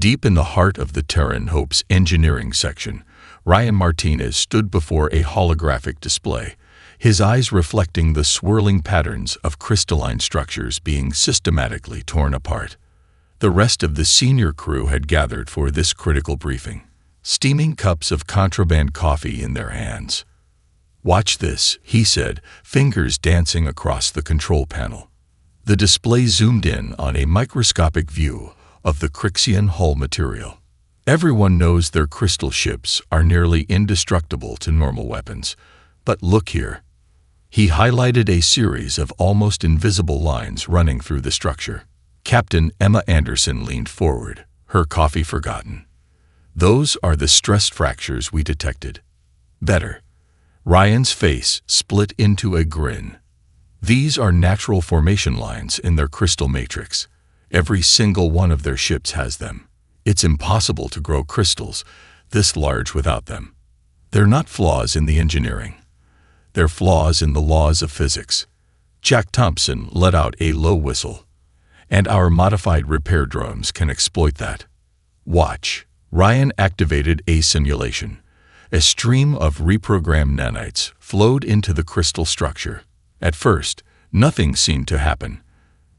Deep in the heart of the Terran Hope's engineering section, Ryan Martinez stood before a holographic display, his eyes reflecting the swirling patterns of crystalline structures being systematically torn apart. The rest of the senior crew had gathered for this critical briefing, steaming cups of contraband coffee in their hands. "Watch this," he said, fingers dancing across the control panel. The display zoomed in on a microscopic view of the Crixian hull material. Everyone knows their crystal ships are nearly indestructible to normal weapons, but look here. He highlighted a series of almost invisible lines running through the structure. Captain Emma Anderson leaned forward, her coffee forgotten. "Those are the stress fractures we detected." "Better." Ryan's face split into a grin. "These are natural formation lines in their crystal matrix. Every single one of their ships has them. It's impossible to grow crystals this large without them. They're not flaws in the engineering. They're flaws in the laws of physics." Jack Thompson let out a low whistle. "And our modified repair drones can exploit that." "Watch." Ryan activated a simulation. A stream of reprogrammed nanites flowed into the crystal structure. At first, nothing seemed to happen.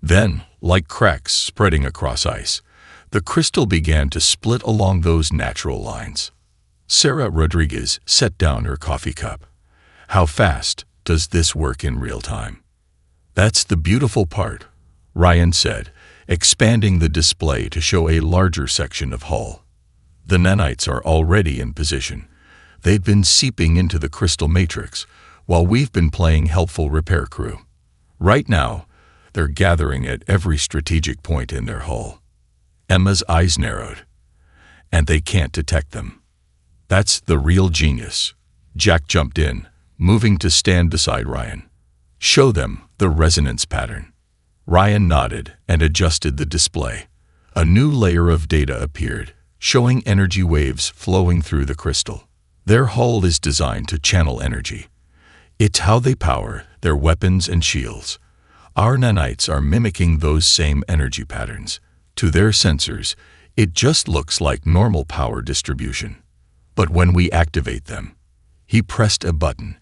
Then, like cracks spreading across ice, the crystal began to split along those natural lines. Sarah Rodriguez set down her coffee cup. "How fast does this work in real time?" "That's the beautiful part," Ryan said, expanding the display to show a larger section of hull. "The nanites are already in position. They've been seeping into the crystal matrix while we've been playing helpful repair crew. Right now, they're gathering at every strategic point in their hull." Emma's eyes narrowed. "And they can't detect them." "That's the real genius." Jack jumped in, moving to stand beside Ryan. "Show them the resonance pattern." Ryan nodded and adjusted the display. A new layer of data appeared, showing energy waves flowing through the crystal. Their hull is designed to channel energy. It's how they power their weapons and shields. Our nanites are mimicking those same energy patterns. To their sensors, it just looks like normal power distribution. But when we activate them, he pressed a button,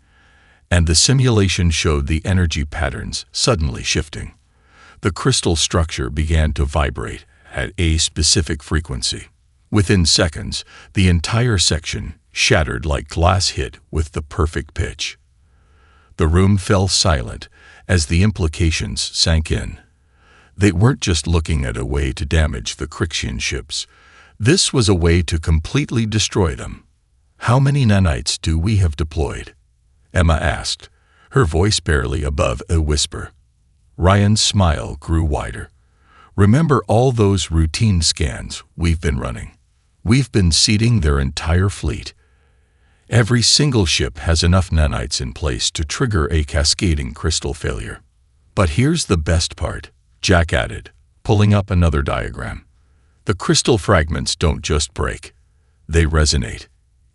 and the simulation showed the energy patterns suddenly shifting. The crystal structure began to vibrate at a specific frequency. Within seconds, the entire section shattered like glass hit with the perfect pitch. The room fell silent as the implications sank in. They weren't just looking at a way to damage the Crixian ships. This was a way to completely destroy them. "How many nanites do we have deployed?" Emma asked, her voice barely above a whisper. Ryan's smile grew wider. "Remember all those routine scans we've been running? We've been seeding their entire fleet. Every single ship has enough nanites in place to trigger a cascading crystal failure. But here's the best part," Jack added, pulling up another diagram. "The crystal fragments don't just break. They resonate.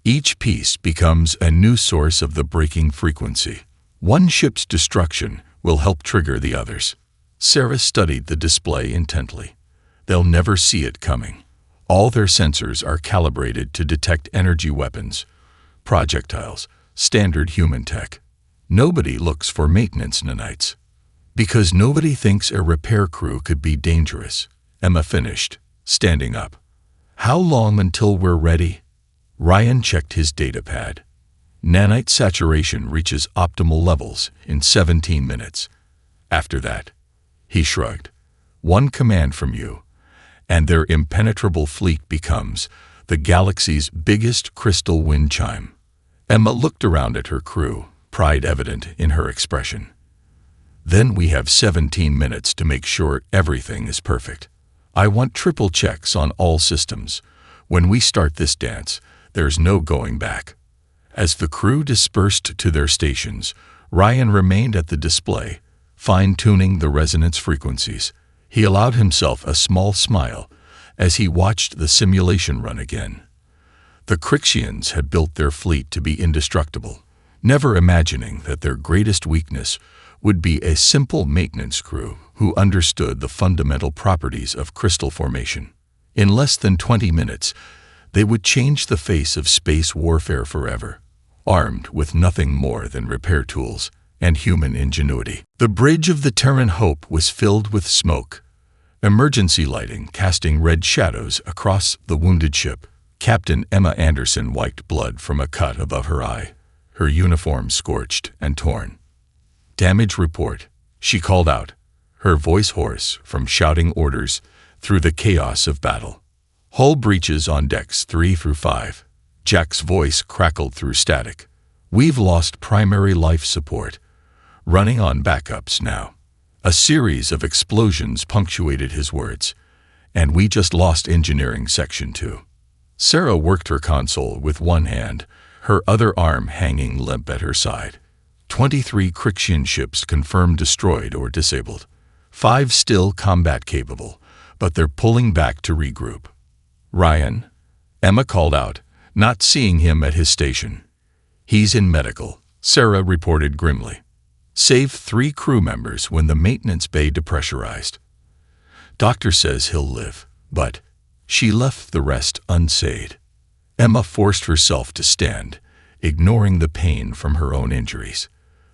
Each piece becomes a new source of the breaking frequency. One ship's destruction will help trigger the others." Sarah studied the display intently. "They'll never see it coming. All their sensors are calibrated to detect energy weapons, projectiles, standard human tech. Nobody looks for maintenance nanites. Because nobody thinks a repair crew could be dangerous," Emma finished, standing up. "How long until we're ready?" Ryan checked his datapad. "Nanite saturation reaches optimal levels in 17 minutes. After that," he shrugged, "one command from you, and their impenetrable fleet becomes the galaxy's biggest crystal wind chime." Emma looked around at her crew, pride evident in her expression. "Then we have 17 minutes to make sure everything is perfect. I want triple checks on all systems. When we start this dance, there's no going back." As the crew dispersed to their stations, Ryan remained at the display, fine-tuning the resonance frequencies. He allowed himself a small smile as he watched the simulation run again. The Crixians had built their fleet to be indestructible, never imagining that their greatest weakness would be a simple maintenance crew who understood the fundamental properties of crystal formation. In less than 20 minutes, they would change the face of space warfare forever, armed with nothing more than repair tools and human ingenuity. The bridge of the Terran Hope was filled with smoke, emergency lighting casting red shadows across the wounded ship. Captain Emma Anderson wiped blood from a cut above her eye, her uniform scorched and torn. "Damage report," she called out, her voice hoarse from shouting orders through the chaos of battle. "Hull breaches on decks 3 through 5. Jack's voice crackled through static. "We've lost primary life support. Running on backups now." A series of explosions punctuated his words. "And we just lost engineering section too." Sarah worked her console with one hand, her other arm hanging limp at her side. 23 Crixian ships confirmed destroyed or disabled. 5 still combat capable, but they're pulling back to regroup. "Ryan," Emma called out, not seeing him at his station. "He's in medical," Sarah reported grimly. "Saved 3 crew members when the maintenance bay depressurized. Doctor says he'll live, but..." She left the rest unsayed. Emma forced herself to stand, ignoring the pain from her own injuries.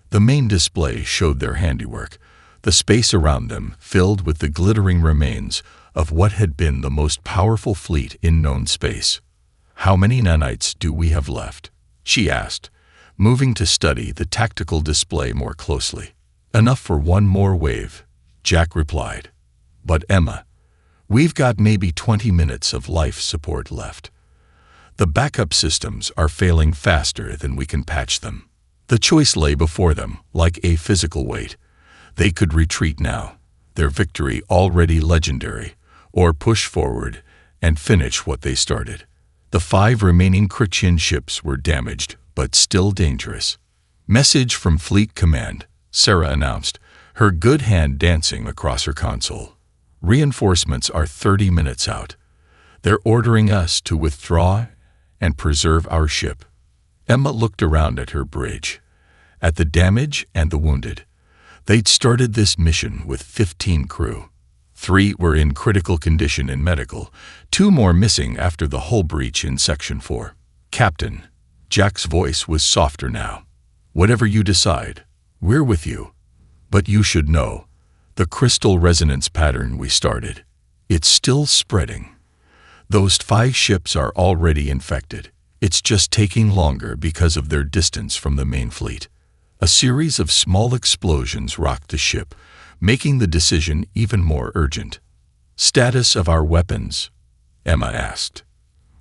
The main display showed their handiwork, the space around them filled with the glittering remains of what had been the most powerful fleet in known space. "How many nanites do we have left?" she asked, moving to study the tactical display more closely. "Enough for one more wave," Jack replied. "But Emma, we've got maybe 20 minutes of life support left. The backup systems are failing faster than we can patch them." The choice lay before them, like a physical weight. They could retreat now, their victory already legendary, or push forward and finish what they started. The 5 remaining Crixian ships were damaged, but still dangerous. "Message from Fleet Command," Sarah announced, her good hand dancing across her console. "Reinforcements are 30 minutes out. They're ordering us to withdraw and preserve our ship." Emma looked around at her bridge, at the damage and the wounded. They'd started this mission with 15 crew. 3 were in critical condition in medical, 2 more missing after the hull breach in Section 4. "Captain," Jack's voice was softer now, "whatever you decide, we're with you. But you should know, the crystal resonance pattern we started, it's still spreading. Those 5 ships are already infected. It's just taking longer because of their distance from the main fleet." A series of small explosions rocked the ship, making the decision even more urgent. "Status of our weapons?" Emma asked.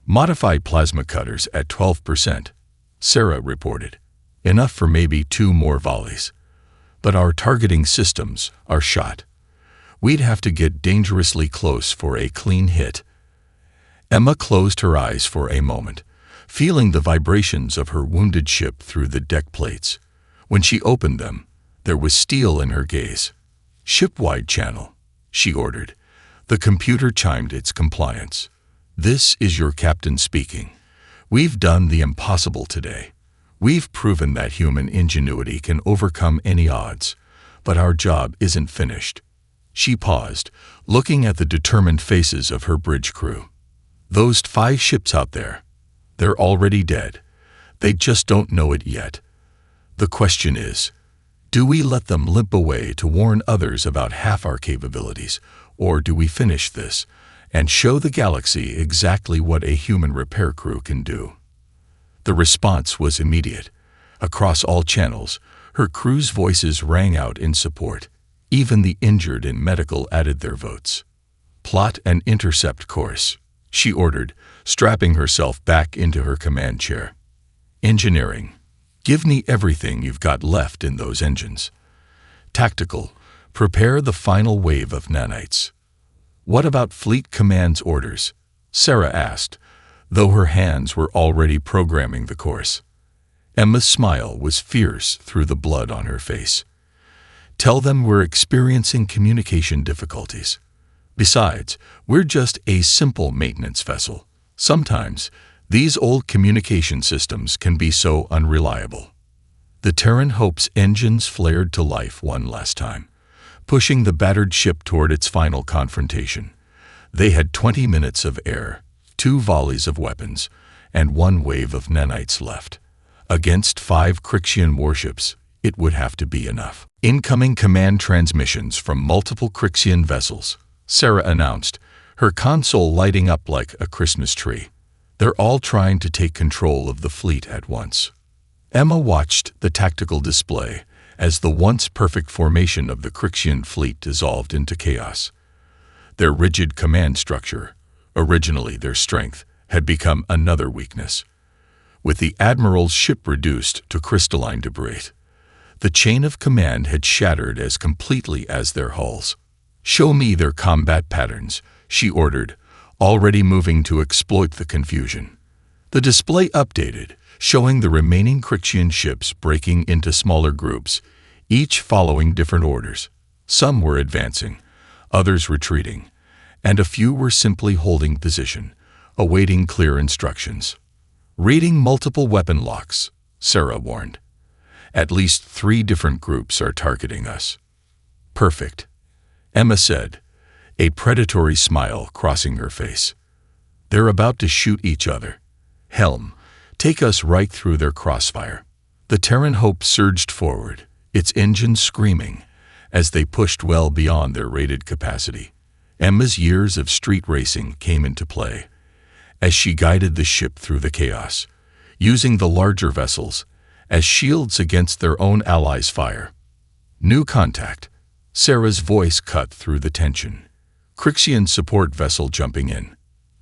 "Modified plasma cutters at 12%, Sarah reported. "Enough for maybe 2 more volleys. But our targeting systems are shot. We'd have to get dangerously close for a clean hit." Emma closed her eyes for a moment, feeling the vibrations of her wounded ship through the deck plates. When she opened them, there was steel in her gaze. "Ship-wide channel," she ordered. The computer chimed its compliance. "This is your captain speaking. We've done the impossible today. We've proven that human ingenuity can overcome any odds, but our job isn't finished." She paused, looking at the determined faces of her bridge crew. "Those 5 ships out there, they're already dead. They just don't know it yet. The question is, do we let them limp away to warn others about half our capabilities, or do we finish this and show the galaxy exactly what a human repair crew can do?" The response was immediate. Across all channels, her crew's voices rang out in support. Even the injured in medical added their votes. "Plot and intercept course," she ordered, strapping herself back into her command chair. "Engineering. Give me everything you've got left in those engines. Tactical. Prepare the final wave of nanites." "What about Fleet Command's orders?" Sarah asked, though her hands were already programming the course. Emma's smile was fierce through the blood on her face. "Tell them we're experiencing communication difficulties. Besides, we're just a simple maintenance vessel. Sometimes, these old communication systems can be so unreliable." The Terran Hope's engines flared to life one last time, pushing the battered ship toward its final confrontation. They had 20 minutes of air, 2 volleys of weapons, and 1 wave of nanites left. Against 5 Crixian warships, it would have to be enough. Incoming command transmissions from multiple Crixian vessels, Sarah announced, her console lighting up like a Christmas tree. They're all trying to take control of the fleet at once. Emma watched the tactical display as the once perfect formation of the Crixian fleet dissolved into chaos. Their rigid command structure, originally their strength, had become another weakness. With the Admiral's ship reduced to crystalline debris, the chain of command had shattered as completely as their hulls. "Show me their combat patterns," she ordered, already moving to exploit the confusion. The display updated, showing the remaining Crixian ships breaking into smaller groups, each following different orders. Some were advancing, others retreating, and a few were simply holding position, awaiting clear instructions. "Reading multiple weapon locks," Sarah warned. "At least 3 different groups are targeting us." "Perfect," Emma said, a predatory smile crossing her face. "They're about to shoot each other. Helm, take us right through their crossfire." The Terran Hope surged forward, its engines screaming, as they pushed well beyond their rated capacity. Emma's years of street racing came into play, as she guided the ship through the chaos, using the larger vessels as shields against their own allies' fire. "New contact," Sarah's voice cut through the tension. Crixian support vessel jumping in.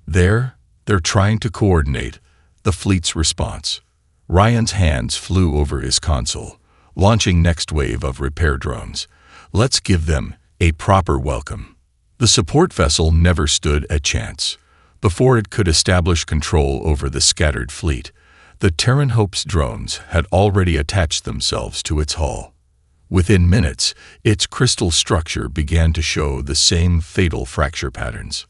They're trying to coordinate the fleet's response. Ryan's hands flew over his console, launching next wave of repair drones. "Let's give them a proper welcome." The support vessel never stood a chance. Before it could establish control over the scattered fleet, the Terran Hope's drones had already attached themselves to its hull. Within minutes, its crystal structure began to show the same fatal fracture patterns.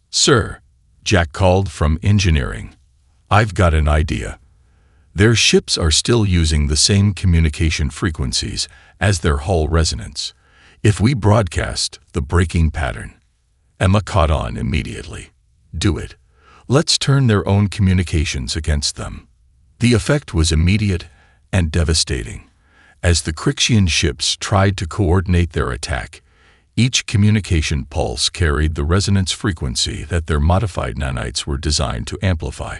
"Sir," Jack called from engineering, "I've got an idea." Their ships are still using the same communication frequencies as their hull resonance. If we broadcast the breaking pattern, Emma caught on immediately. "Do it. Let's turn their own communications against them." The effect was immediate and devastating. As the Crixian ships tried to coordinate their attack, each communication pulse carried the resonance frequency that their modified nanites were designed to amplify.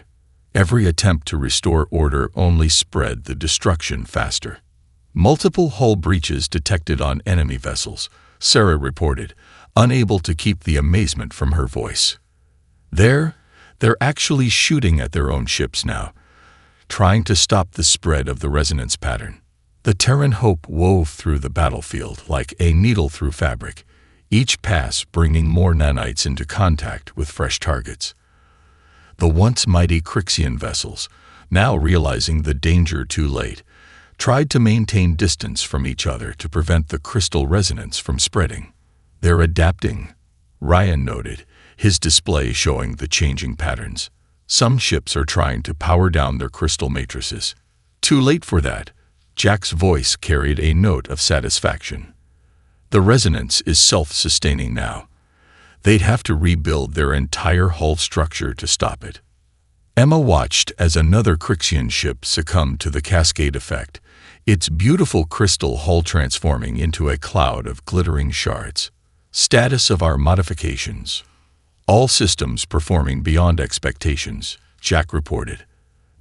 Every attempt to restore order only spread the destruction faster. "Multiple hull breaches detected on enemy vessels," Sarah reported, unable to keep the amazement from her voice. They're actually shooting at their own ships now, trying to stop the spread of the resonance pattern. The Terran Hope wove through the battlefield like a needle through fabric, each pass bringing more nanites into contact with fresh targets. The once mighty Crixian vessels, now realizing the danger too late, tried to maintain distance from each other to prevent the crystal resonance from spreading. "They're adapting," Ryan noted, his display showing the changing patterns. "Some ships are trying to power down their crystal matrices." "Too late for that," Jack's voice carried a note of satisfaction. "The resonance is self-sustaining now. They'd have to rebuild their entire hull structure to stop it." Emma watched as another Crixian ship succumbed to the cascade effect, its beautiful crystal hull transforming into a cloud of glittering shards. "Status of our modifications. All systems performing beyond expectations," Jack reported.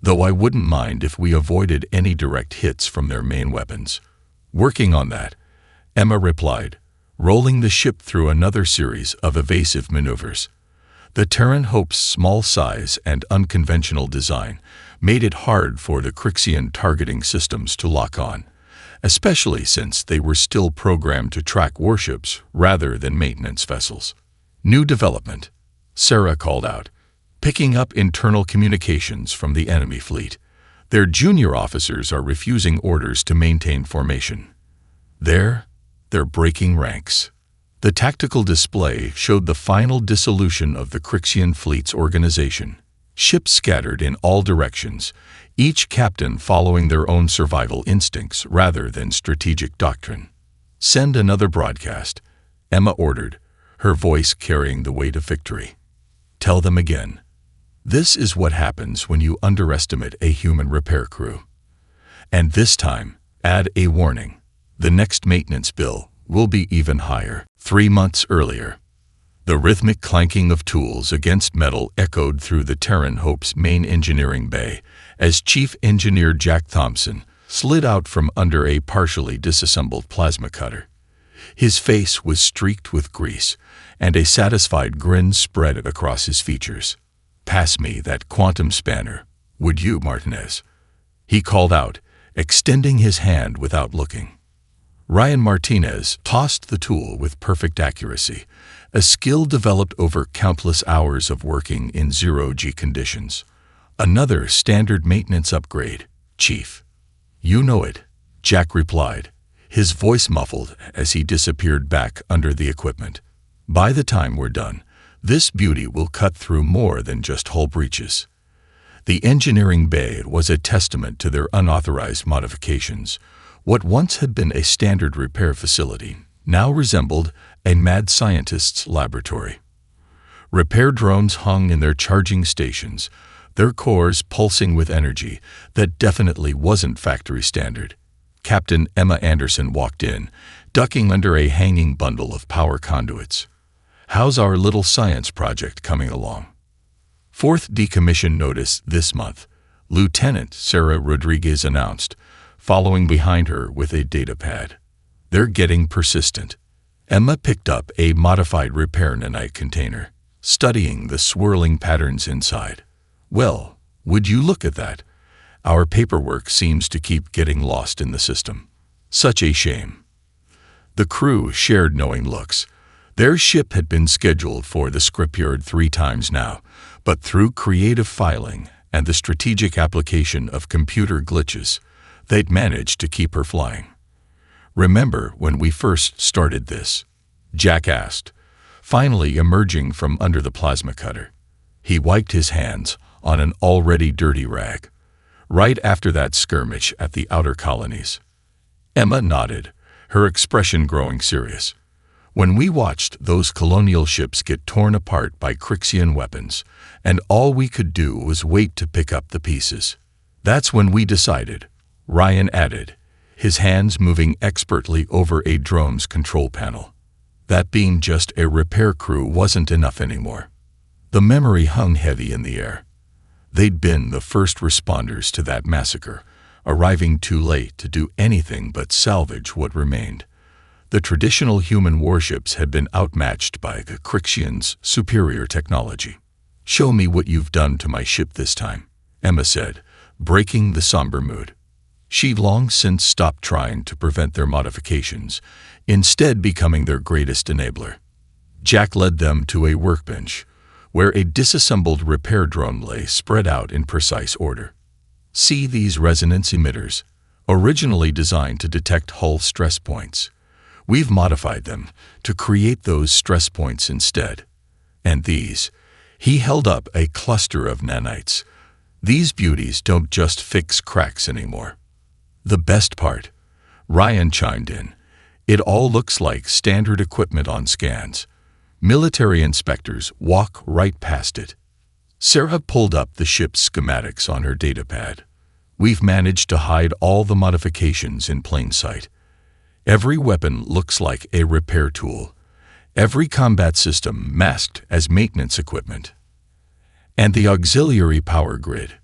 "Though I wouldn't mind if we avoided any direct hits from their main weapons." "Working on that," Emma replied, rolling the ship through another series of evasive maneuvers. The Terran Hope's small size and unconventional design made it hard for the Crixian targeting systems to lock on, especially since they were still programmed to track warships rather than maintenance vessels. "New development," Sarah called out, picking up internal communications from the enemy fleet. "Their junior officers are refusing orders to maintain formation. They're breaking ranks." The tactical display showed the final dissolution of the Crixian fleet's organization. Ships scattered in all directions, each captain following their own survival instincts rather than strategic doctrine. "Send another broadcast," Emma ordered, her voice carrying the weight of victory. "Tell them again. This is what happens when you underestimate a human repair crew. And this time, add a warning. The next maintenance bill will be even higher." 3 months earlier, the rhythmic clanking of tools against metal echoed through the Terran Hope's main engineering bay as Chief Engineer Jack Thompson slid out from under a partially disassembled plasma cutter. His face was streaked with grease, and a satisfied grin spread across his features. "Pass me that quantum spanner, would you, Martinez?" he called out, extending his hand without looking. Ryan Martinez tossed the tool with perfect accuracy, a skill developed over countless hours of working in zero-G conditions. "Another standard maintenance upgrade, Chief." "You know it," Jack replied, his voice muffled as he disappeared back under the equipment. "By the time we're done, this beauty will cut through more than just hull breaches." The engineering bay was a testament to their unauthorized modifications. What once had been a standard repair facility now resembled a mad scientist's laboratory. Repair drones hung in their charging stations, their cores pulsing with energy that definitely wasn't factory standard. Captain Emma Anderson walked in, ducking under a hanging bundle of power conduits. "How's our little science project coming along?" "Fourth decommission notice this month," Lieutenant Sarah Rodriguez announced, following behind her with a datapad. "They're getting persistent." Emma picked up a modified repair nanite container, studying the swirling patterns inside. "Well, would you look at that? Our paperwork seems to keep getting lost in the system. Such a shame." The crew shared knowing looks. Their ship had been scheduled for the scrapyard 3 times now, but through creative filing and the strategic application of computer glitches, they'd managed to keep her flying. "Remember when we first started this?" Jack asked, finally emerging from under the plasma cutter. He wiped his hands on an already dirty rag. "Right after that skirmish at the outer colonies." Emma nodded, her expression growing serious. "When we watched those colonial ships get torn apart by Crixian weapons, and all we could do was wait to pick up the pieces. That's when we decided," Ryan added, his hands moving expertly over a drone's control panel, "that being just a repair crew wasn't enough anymore." The memory hung heavy in the air. They'd been the first responders to that massacre, arriving too late to do anything but salvage what remained. The traditional human warships had been outmatched by the Crixians' superior technology. "Show me what you've done to my ship this time," Emma said, breaking the somber mood. She'd long since stopped trying to prevent their modifications, instead becoming their greatest enabler. Jack led them to a workbench, where a disassembled repair drone lay spread out in precise order. "See these resonance emitters, originally designed to detect hull stress points. We've modified them to create those stress points instead. And these," he held up a cluster of nanites, "these beauties don't just fix cracks anymore." "The best part," Ryan chimed in, "it all looks like standard equipment on scans. Military inspectors walk right past it." Sarah pulled up the ship's schematics on her datapad. "We've managed to hide all the modifications in plain sight. Every weapon looks like a repair tool. Every combat system masked as maintenance equipment." "And the auxiliary power grid?"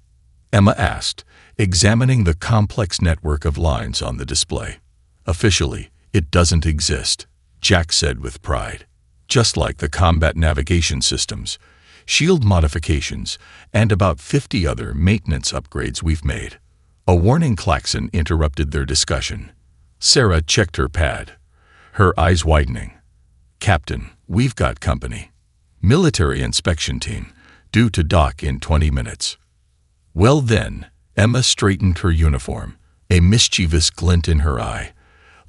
Emma asked, examining the complex network of lines on the display. "Officially, it doesn't exist," Jack said with pride. "Just like the combat navigation systems, shield modifications, and about 50 other maintenance upgrades we've made." A warning klaxon interrupted their discussion. Sarah checked her pad, her eyes widening. "Captain, we've got company. Military inspection team, due to dock in 20 minutes. "Well then," Emma straightened her uniform, a mischievous glint in her eye.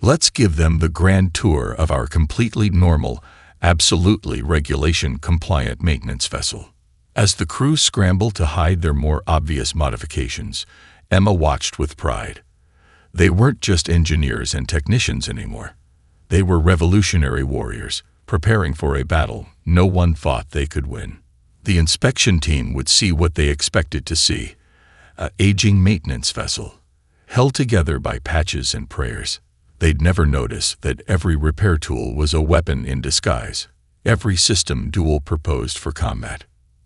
"Let's give them the grand tour of our completely normal, absolutely regulation-compliant maintenance vessel." As the crew scrambled to hide their more obvious modifications, Emma watched with pride. They weren't just engineers and technicians anymore. They were revolutionary warriors, preparing for a battle no one thought they could win. The inspection team would see what they expected to see: an aging maintenance vessel, held together by patches and prayers. They'd never notice that every repair tool was a weapon in disguise, every system dual proposed for combat.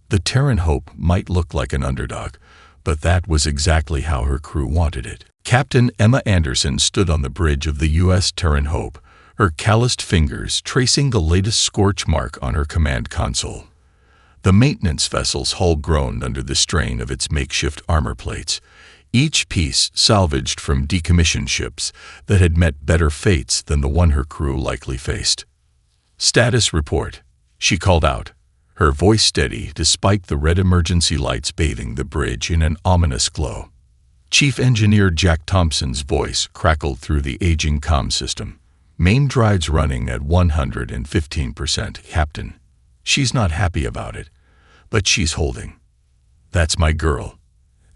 The Terran Hope might look like an underdog, but that was exactly how her crew wanted it. Captain Emma Anderson stood on the bridge of the U.S. Terran Hope, her calloused fingers tracing the latest scorch mark on her command console. The maintenance vessel's hull groaned under the strain of its makeshift armor plates, each piece salvaged from decommissioned ships that had met better fates than the one her crew likely faced. "Status report," she called out, her voice steady despite the red emergency lights bathing the bridge in an ominous glow. Chief Engineer Jack Thompson's voice crackled through the aging comm system. "Main drives running at 115%, Captain. She's not happy about it, but she's holding." "That's my girl,"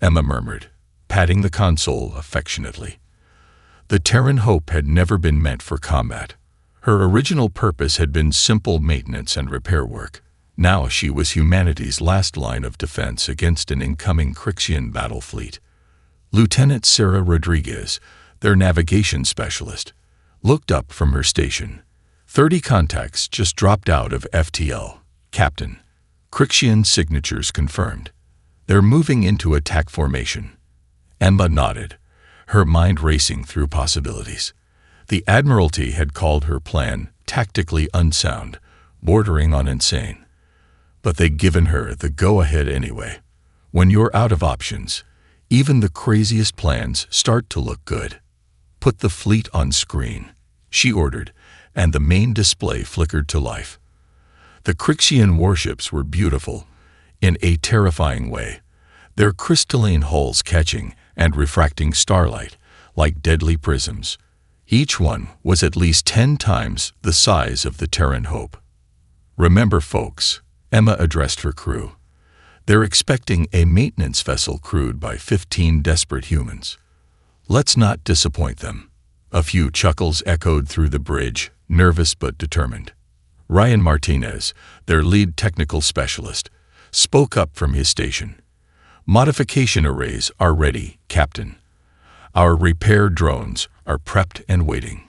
Emma murmured, patting the console affectionately. The Terran Hope had never been meant for combat. Her original purpose had been simple maintenance and repair work. Now she was humanity's last line of defense against an incoming Crixian battle fleet. Lieutenant Sarah Rodriguez, their navigation specialist, looked up from her station. 30 contacts just dropped out of FTL. "Captain, Crixian signatures confirmed. They're moving into attack formation." Emma nodded, her mind racing through possibilities. The Admiralty had called her plan tactically unsound, bordering on insane. But they'd given her the go-ahead anyway. When you're out of options, even the craziest plans start to look good. "Put the fleet on screen," she ordered, and the main display flickered to life. The Crixian warships were beautiful, in a terrifying way, their crystalline hulls catching and refracting starlight like deadly prisms. Each one was at least 10 times the size of the Terran Hope. "Remember, folks," Emma addressed her crew, "they're expecting a maintenance vessel crewed by 15 desperate humans. Let's not disappoint them." A few chuckles echoed through the bridge, nervous but determined. Ryan Martinez, their lead technical specialist, spoke up from his station. "Modification arrays are ready, Captain. Our repair drones are prepped and waiting."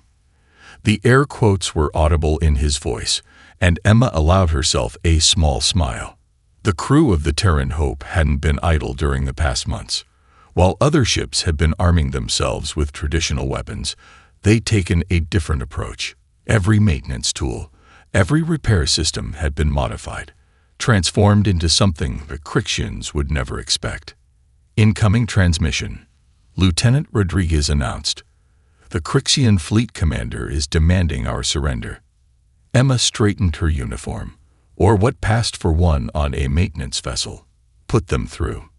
The air quotes were audible in his voice, and Emma allowed herself a small smile. The crew of the Terran Hope hadn't been idle during the past months. While other ships had been arming themselves with traditional weapons, they'd taken a different approach. Every maintenance tool, every repair system had been modified, transformed into something the Crixians would never expect. "Incoming transmission," Lieutenant Rodriguez announced. "The Crixian fleet commander is demanding our surrender." Emma straightened her uniform, or what passed for one on a maintenance vessel. "Put them through.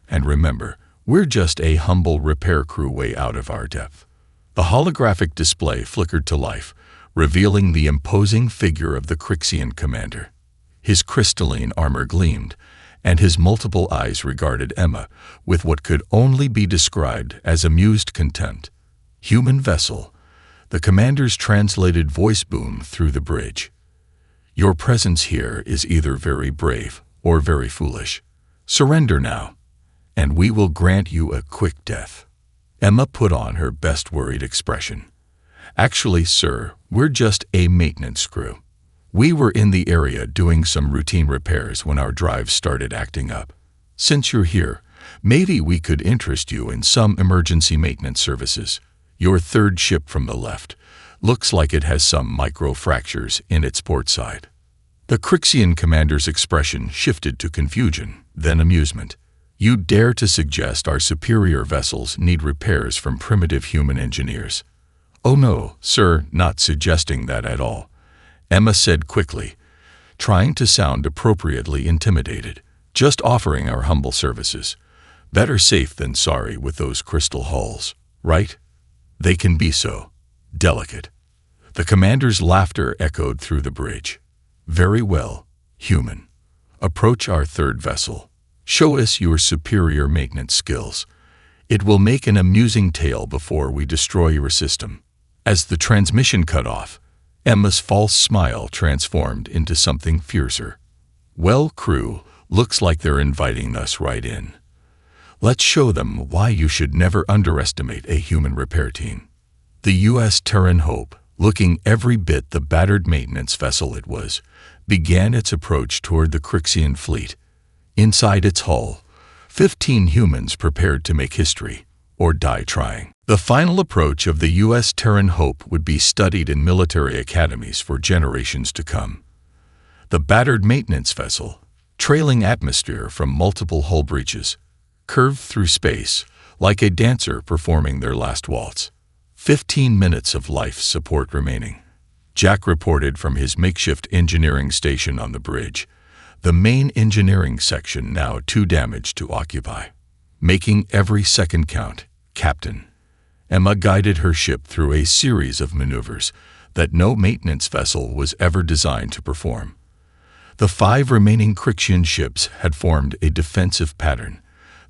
And remember, we're just a humble repair crew way out of our depth." The holographic display flickered to life, revealing the imposing figure of the Crixian commander. His crystalline armor gleamed, and his multiple eyes regarded Emma with what could only be described as amused contempt. "Human vessel," the commander's translated voice boomed through the bridge. "Your presence here is either very brave or very foolish. Surrender now, and we will grant you a quick death." Emma put on her best worried expression. "Actually, sir, we're just a maintenance crew. We were in the area doing some routine repairs when our drives started acting up. Since you're here, maybe we could interest you in some emergency maintenance services. Your third ship from the left looks like it has some micro-fractures in its port side." The Crixian commander's expression shifted to confusion, then amusement. "You dare to suggest our superior vessels need repairs from primitive human engineers?" "Oh no, sir, not suggesting that at all," Emma said quickly, trying to sound appropriately intimidated. "Just offering our humble services. Better safe than sorry with those crystal hulls, right? They can be so delicate." The commander's laughter echoed through the bridge. "Very well, human. Approach our third vessel. Show us your superior maintenance skills. It will make an amusing tale before we destroy your system." As the transmission cut off, Emma's false smile transformed into something fiercer. "Well, crew, looks like they're inviting us right in. Let's show them why you should never underestimate a human repair team." The U.S. Terran Hope, looking every bit the battered maintenance vessel it was, began its approach toward the Crixian fleet. Inside its hull, 15 humans prepared to make history, or die trying. The final approach of the U.S. Terran Hope would be studied in military academies for generations to come. The battered maintenance vessel, trailing atmosphere from multiple hull breaches, curved through space like a dancer performing their last waltz. 15 minutes of life support remaining. Jack reported from his makeshift engineering station on the bridge, the main engineering section now too damaged to occupy. "Making every second count, Captain." Emma guided her ship through a series of maneuvers that no maintenance vessel was ever designed to perform. The 5 remaining Crixian ships had formed a defensive pattern,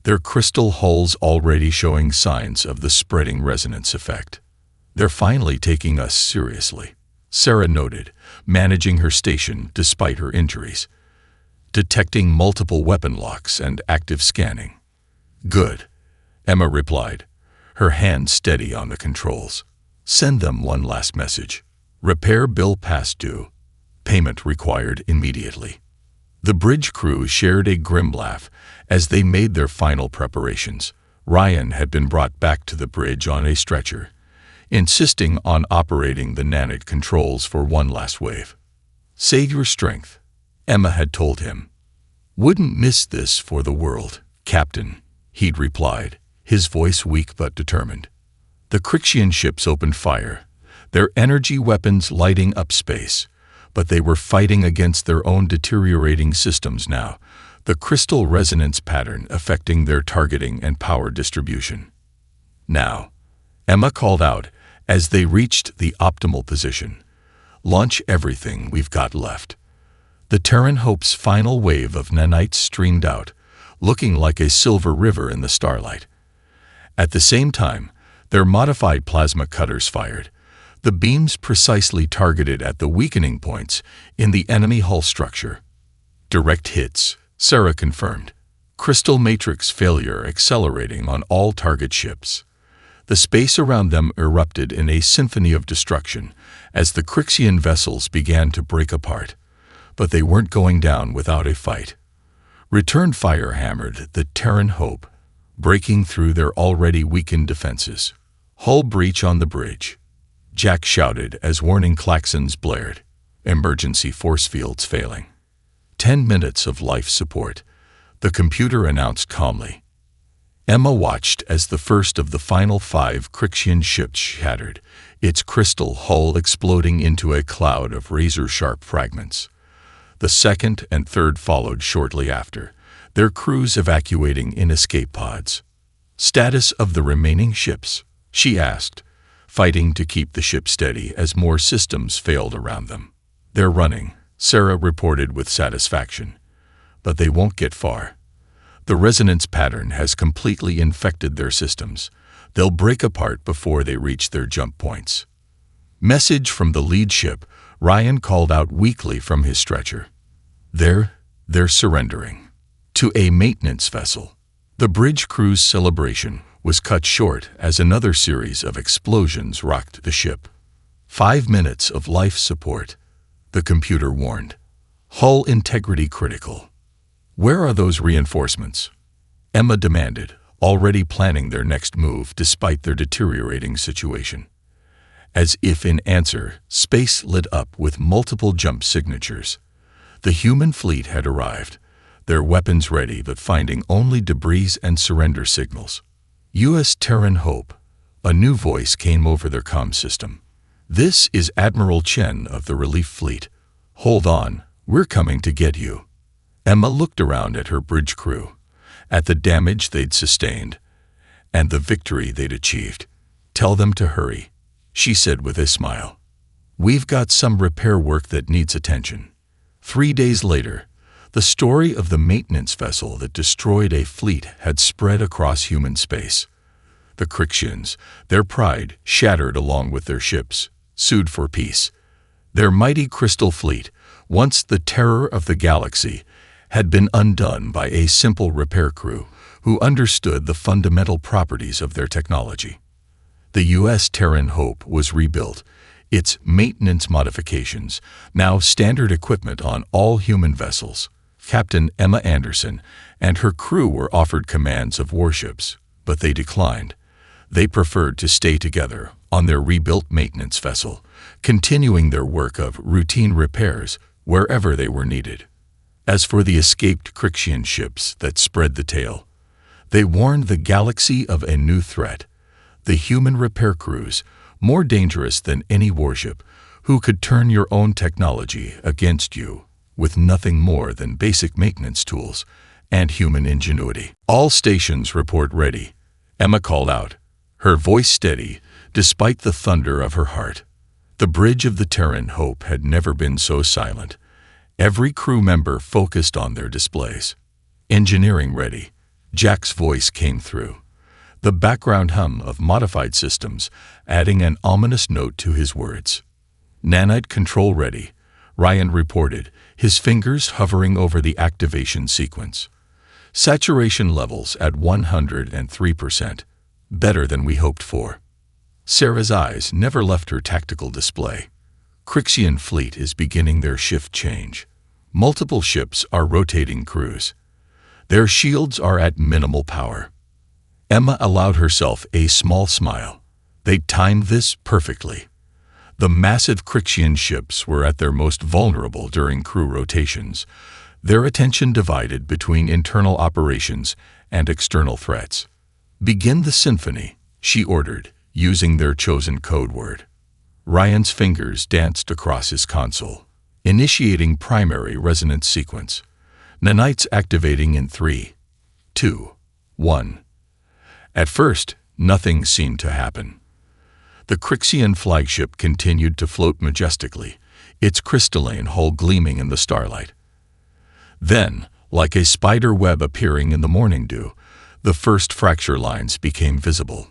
their crystal hulls already showing signs of the spreading resonance effect. "They're finally taking us seriously," Sarah noted, managing her station despite her injuries. "Detecting multiple weapon locks and active scanning." "Good," Emma replied, her hand steady on the controls. "Send them one last message. Repair bill past due. Payment required immediately." The bridge crew shared a grim laugh as they made their final preparations. Ryan had been brought back to the bridge on a stretcher, insisting on operating the nanite controls for one last wave. "Save your strength," Emma had told him. "Wouldn't miss this for the world, Captain," he'd replied, his voice weak but determined. The Crixian ships opened fire, their energy weapons lighting up space, but they were fighting against their own deteriorating systems now, the crystal resonance pattern affecting their targeting and power distribution. "Now," Emma called out as they reached the optimal position, "launch everything we've got left." The Terran Hope's final wave of nanites streamed out, looking like a silver river in the starlight. At the same time, their modified plasma cutters fired, the beams precisely targeted at the weakening points in the enemy hull structure. "Direct hits," Sarah confirmed. "Crystal matrix failure accelerating on all target ships." The space around them erupted in a symphony of destruction as the Crixian vessels began to break apart. But they weren't going down without a fight. Return fire hammered the Terran Hope, breaking through their already weakened defenses. "Hull breach on the bridge," Jack shouted as warning klaxons blared. "Emergency force fields failing." 10 minutes of life support, the computer announced calmly. Emma watched as the first of the final 5 Crixian ships shattered, its crystal hull exploding into a cloud of razor-sharp fragments. The second and third followed shortly after, their crews evacuating in escape pods. "Status of the remaining ships?" she asked, fighting to keep the ship steady as more systems failed around them. "They're running," Sarah reported with satisfaction. "But they won't get far. The resonance pattern has completely infected their systems. They'll break apart before they reach their jump points." Message from the lead ship, Ryan called out weakly from his stretcher. They're surrendering." To a maintenance vessel. The bridge crew's celebration was cut short as another series of explosions rocked the ship. 5 minutes of life support, the computer warned. "Hull integrity critical." "Where are those reinforcements?" Emma demanded, already planning their next move despite their deteriorating situation. As if in answer, space lit up with multiple jump signatures. The human fleet had arrived, their weapons ready but finding only debris and surrender signals. "U.S. Terran Hope," a new voice came over their comm system. "This is Admiral Chen of the Relief Fleet. Hold on, we're coming to get you." Emma looked around at her bridge crew, at the damage they'd sustained, and the victory they'd achieved. "Tell them to hurry," she said with a smile. "We've got some repair work that needs attention." 3 days later, the story of the maintenance vessel that destroyed a fleet had spread across human space. The Crixians, their pride shattered along with their ships, sued for peace. Their mighty crystal fleet, once the terror of the galaxy, had been undone by a simple repair crew who understood the fundamental properties of their technology. The U.S. Terran Hope was rebuilt, its maintenance modifications now standard equipment on all human vessels. Captain Emma Anderson and her crew were offered commands of warships, but they declined. They preferred to stay together on their rebuilt maintenance vessel, continuing their work of routine repairs wherever they were needed. As for the escaped Crixian ships that spread the tale, they warned the galaxy of a new threat, the human repair crews, more dangerous than any warship, who could turn your own technology against you with nothing more than basic maintenance tools and human ingenuity. "All stations report ready," Emma called out, her voice steady despite the thunder of her heart. The bridge of the Terran Hope had never been so silent. Every crew member focused on their displays. "Engineering ready," Jack's voice came through, the background hum of modified systems adding an ominous note to his words. "Nanite control ready," Ryan reported, his fingers hovering over the activation sequence. "Saturation levels at 103%, better than we hoped for." Sarah's eyes never left her tactical display. Crixian fleet is beginning their shift change. Multiple ships are rotating crews. Their shields are at minimal power. Emma allowed herself a small smile. They timed this perfectly. The massive Crixian ships were at their most vulnerable during crew rotations, their attention divided between internal operations and external threats. "Begin the symphony," she ordered, using their chosen code word. Ryan's fingers danced across his console, initiating primary resonance sequence. Nanites activating in 3, 2, 1. At first, nothing seemed to happen. The Crixian flagship continued to float majestically, its crystalline hull gleaming in the starlight. Then, like a spider web appearing in the morning dew, the first fracture lines became visible.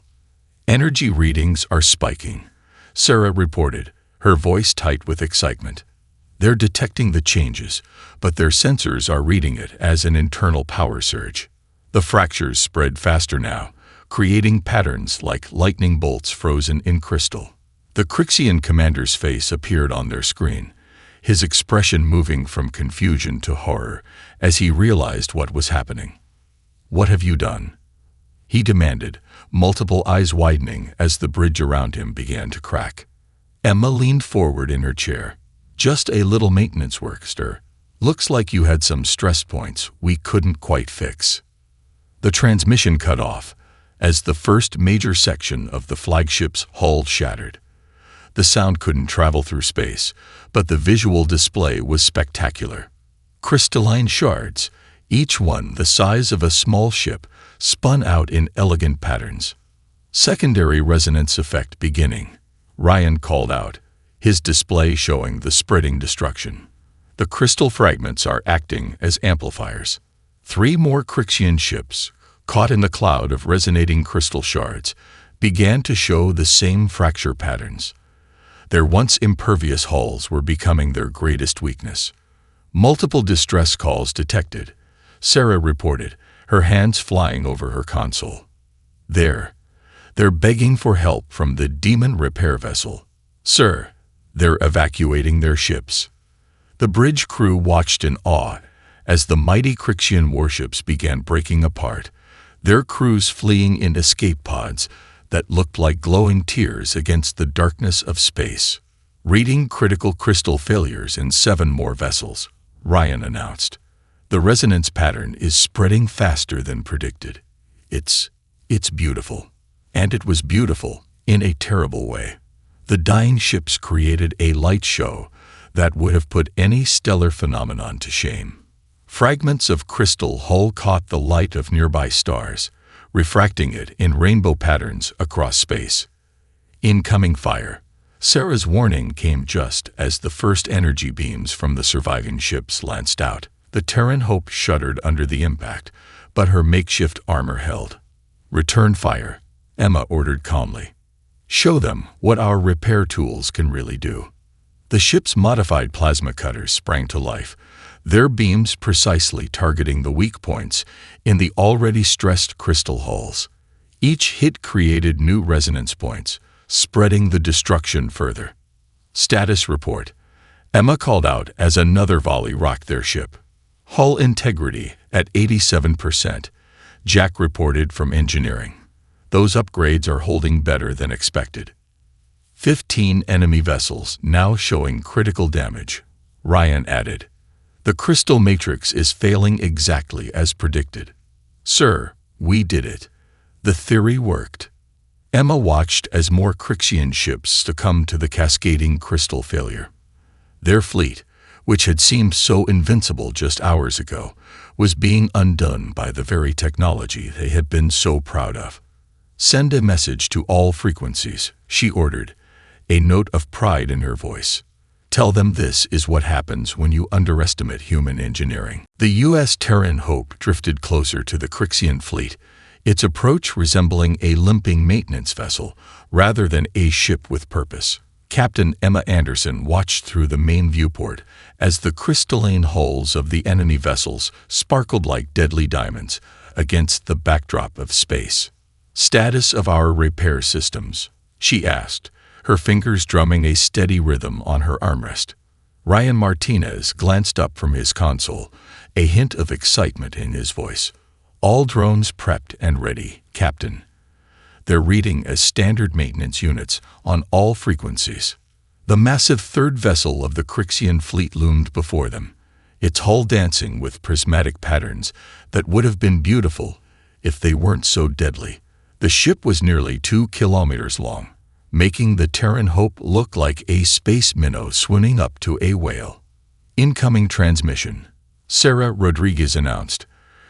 "Energy readings are spiking," Sarah reported, her voice tight with excitement. "They're detecting the changes, but their sensors are reading it as an internal power surge." The fractures spread faster now, creating patterns like lightning bolts frozen in crystal. The Crixian commander's face appeared on their screen, his expression moving from confusion to horror as he realized what was happening. "What have you done?" he demanded, multiple eyes widening as the bridge around him began to crack. Emma leaned forward in her chair. "Just a little maintenance work, sir. Looks like you had some stress points we couldn't quite fix." The transmission cut off as the first major section of the flagship's hull shattered. The sound couldn't travel through space, but the visual display was spectacular. Crystalline shards, each one the size of a small ship, spun out in elegant patterns. "Secondary resonance effect beginning," Ryan called out, his display showing the spreading destruction. The crystal fragments are acting as amplifiers. 3 more Crixian ships, caught in the cloud of resonating crystal shards, began to show the same fracture patterns. Their once impervious hulls were becoming their greatest weakness. "Multiple distress calls detected," Sarah reported, her hands flying over her console. They're begging for help from the demon repair vessel. "Sir, they're evacuating their ships." The bridge crew watched in awe as the mighty Crixian warships began breaking apart, their crews fleeing in escape pods that looked like glowing tears against the darkness of space. "Reading critical crystal failures in 7 more vessels," Ryan announced. "The resonance pattern is spreading faster than predicted. It's beautiful." And it was beautiful in a terrible way. The dying ships created a light show that would have put any stellar phenomenon to shame. Fragments of crystal hull caught the light of nearby stars, refracting it in rainbow patterns across space. "Incoming fire." Sarah's warning came just as the first energy beams from the surviving ships lanced out. The Terran Hope shuddered under the impact, but her makeshift armor held. "Return fire," Emma ordered calmly. "Show them what our repair tools can really do." The ship's modified plasma cutters sprang to life, their beams precisely targeting the weak points in the already stressed crystal hulls. Each hit created new resonance points, spreading the destruction further. Status report. Emma called out as another volley rocked their ship. Hull integrity at 87%. Jack reported from engineering. Those upgrades are holding better than expected. 15 enemy vessels now showing critical damage. Ryan added. The crystal matrix is failing exactly as predicted. Sir, we did it. The theory worked. Emma watched as more Crixian ships succumbed to the cascading crystal failure. Their fleet, which had seemed so invincible just hours ago, was being undone by the very technology they had been so proud of. Send a message to all frequencies, she ordered, a note of pride in her voice. Tell them this is what happens when you underestimate human engineering. The U.S. Terran Hope drifted closer to the Crixian fleet, its approach resembling a limping maintenance vessel rather than a ship with purpose. Captain Emma Anderson watched through the main viewport as the crystalline hulls of the enemy vessels sparkled like deadly diamonds against the backdrop of space. Status of our repair systems, she asked, her fingers drumming a steady rhythm on her armrest. Ryan Martinez glanced up from his console, a hint of excitement in his voice. All drones prepped and ready, Captain. They're reading as standard maintenance units on all frequencies. The massive third vessel of the Crixian fleet loomed before them, its hull dancing with prismatic patterns that would have been beautiful if they weren't so deadly. The ship was nearly 2 kilometers long, making the Terran Hope look like a space minnow swimming up to a whale. Incoming transmission, Sarah Rodriguez announced,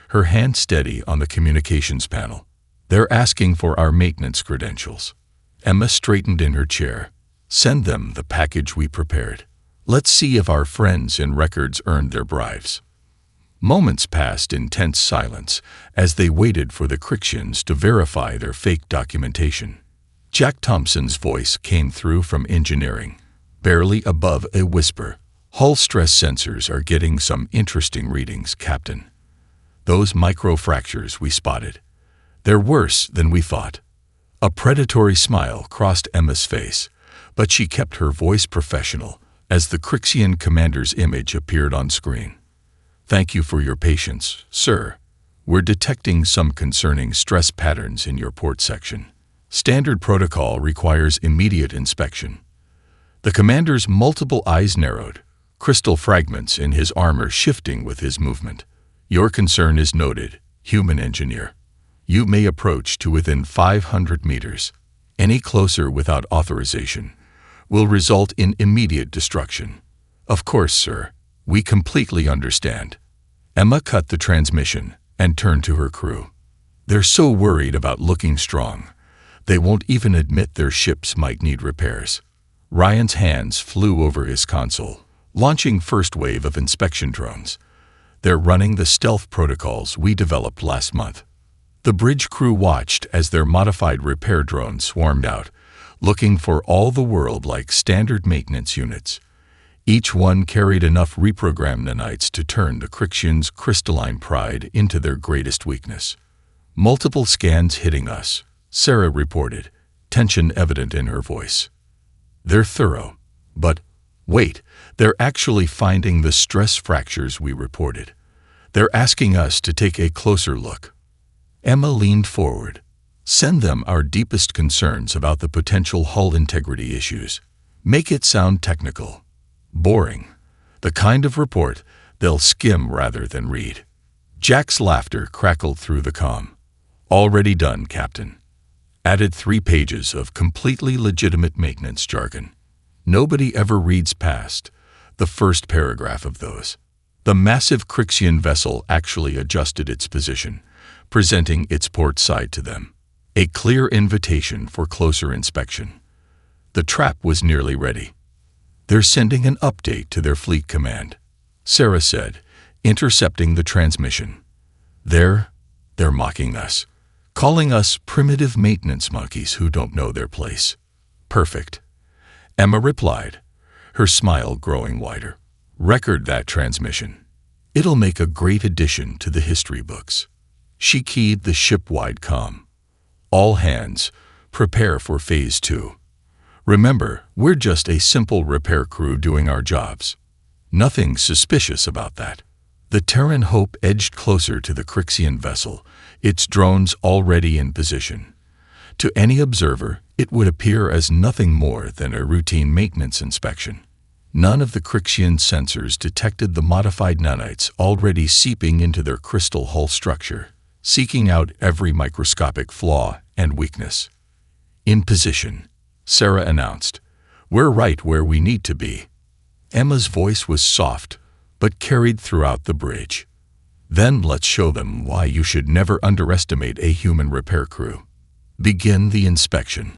her hand steady on the communications panel. They're asking for our maintenance credentials. Emma straightened in her chair. Send them the package we prepared. Let's see if our friends in records earned their bribes. Moments passed in tense silence as they waited for the Crixians to verify their fake documentation. Jack Thompson's voice came through from engineering, barely above a whisper. Hull stress sensors are getting some interesting readings, Captain. Those microfractures we spotted. They're worse than we thought. A predatory smile crossed Emma's face, but she kept her voice professional as the Crixian commander's image appeared on screen. Thank you for your patience, sir. We're detecting some concerning stress patterns in your port section. Standard protocol requires immediate inspection. The commander's multiple eyes narrowed, crystal fragments in his armor shifting with his movement. Your concern is noted, human engineer. You may approach to within 500 meters. Any closer without authorization will result in immediate destruction. Of course, sir. We completely understand. Emma cut the transmission and turned to her crew. They're so worried about looking strong, they won't even admit their ships might need repairs. Ryan's hands flew over his console, launching first wave of inspection drones. They're running the stealth protocols we developed last month. The bridge crew watched as their modified repair drones swarmed out, looking for all the world like standard maintenance units. Each one carried enough reprogrammed nanites to turn the Crixians' crystalline pride into their greatest weakness. Multiple scans hitting us, Sarah reported, tension evident in her voice. They're thorough, but wait, they're actually finding the stress fractures we reported. They're asking us to take a closer look. Emma leaned forward. Send them our deepest concerns about the potential hull integrity issues. Make it sound technical. Boring. The kind of report they'll skim rather than read. Jack's laughter crackled through the comm. Already done, Captain. Added 3 pages of completely legitimate maintenance jargon. Nobody ever reads past the first paragraph of those. The massive Crixian vessel actually adjusted its position, presenting its port side to them. A clear invitation for closer inspection. The trap was nearly ready. They're sending an update to their fleet command, Sarah said, intercepting the transmission. They're mocking us, calling us primitive maintenance monkeys who don't know their place. Perfect. Emma replied, her smile growing wider. "Record that transmission. It'll make a great addition to the history books." She keyed the ship-wide comm. "All hands, prepare for Phase 2. Remember, we're just a simple repair crew doing our jobs. Nothing suspicious about that." The Terran Hope edged closer to the Crixian vessel, its drones already in position. To any observer, it would appear as nothing more than a routine maintenance inspection. None of the Crixian sensors detected the modified nanites already seeping into their crystal hull structure, seeking out every microscopic flaw and weakness. "In position," Sarah announced. "We're right where we need to be." Emma's voice was soft, but carried throughout the bridge. "Then let's show them why you should never underestimate a human repair crew. Begin the inspection."